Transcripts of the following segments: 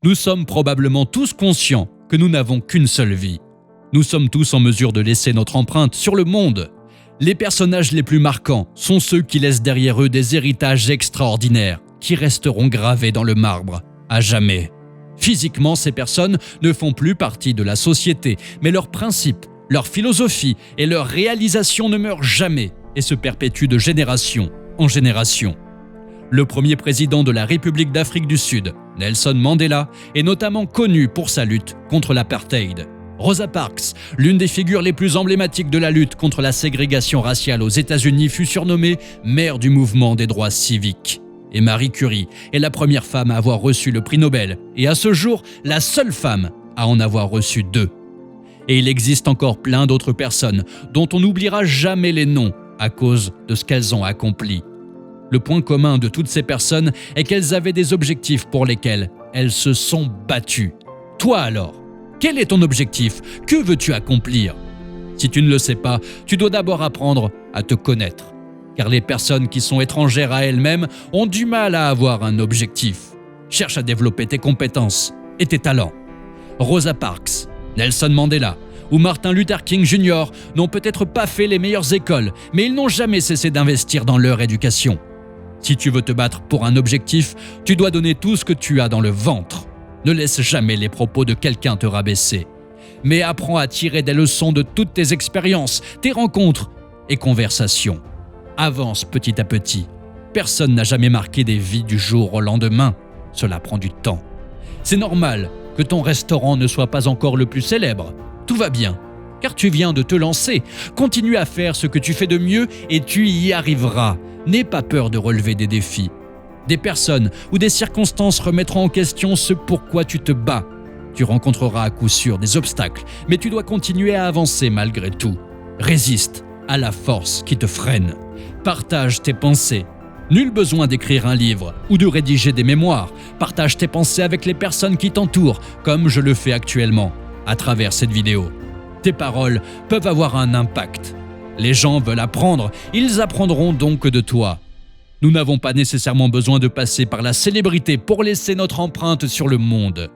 Nous sommes probablement tous conscients que nous n'avons qu'une seule vie. Nous sommes tous en mesure de laisser notre empreinte sur le monde. Les personnages les plus marquants sont ceux qui laissent derrière eux des héritages extraordinaires qui resteront gravés dans le marbre à jamais. Physiquement, ces personnes ne font plus partie de la société, mais leurs principes, leur philosophie et leurs réalisations ne meurent jamais et se perpétuent de génération en génération. Le premier président de la République d'Afrique du Sud, Nelson Mandela, est notamment connu pour sa lutte contre l'apartheid. Rosa Parks, l'une des figures les plus emblématiques de la lutte contre la ségrégation raciale aux États-Unis, fut surnommée mère du mouvement des droits civiques. Et Marie Curie est la première femme à avoir reçu le prix Nobel et à ce jour, la seule femme à en avoir reçu 2. Et il existe encore plein d'autres personnes dont on n'oubliera jamais les noms à cause de ce qu'elles ont accompli. Le point commun de toutes ces personnes est qu'elles avaient des objectifs pour lesquels elles se sont battues. Toi alors, quel est ton objectif? Que veux-tu accomplir? Si tu ne le sais pas, tu dois d'abord apprendre à te connaître. Car les personnes qui sont étrangères à elles-mêmes ont du mal à avoir un objectif. Cherche à développer tes compétences et tes talents. Rosa Parks, Nelson Mandela ou Martin Luther King Jr. n'ont peut-être pas fait les meilleures écoles, mais ils n'ont jamais cessé d'investir dans leur éducation. Si tu veux te battre pour un objectif, tu dois donner tout ce que tu as dans le ventre. Ne laisse jamais les propos de quelqu'un te rabaisser. Mais apprends à tirer des leçons de toutes tes expériences, tes rencontres et conversations. Avance petit à petit. Personne n'a jamais marqué des vies du jour au lendemain. Cela prend du temps. C'est normal que ton restaurant ne soit pas encore le plus célèbre. Tout va bien, car tu viens de te lancer. Continue à faire ce que tu fais de mieux et tu y arriveras. N'aie pas peur de relever des défis. Des personnes ou des circonstances remettront en question ce pourquoi tu te bats. Tu rencontreras à coup sûr des obstacles, mais tu dois continuer à avancer malgré tout. Résiste à la force qui te freine. Partage tes pensées. Nul besoin d'écrire un livre ou de rédiger des mémoires. Partage tes pensées avec les personnes qui t'entourent, comme je le fais actuellement, à travers cette vidéo. Tes paroles peuvent avoir un impact. Les gens veulent apprendre, ils apprendront donc de toi. Nous n'avons pas nécessairement besoin de passer par la célébrité pour laisser notre empreinte sur le monde.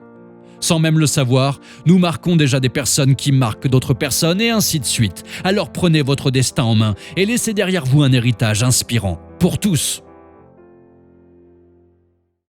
Sans même le savoir, nous marquons déjà des personnes qui marquent d'autres personnes et ainsi de suite. Alors prenez votre destin en main et laissez derrière vous un héritage inspirant pour tous.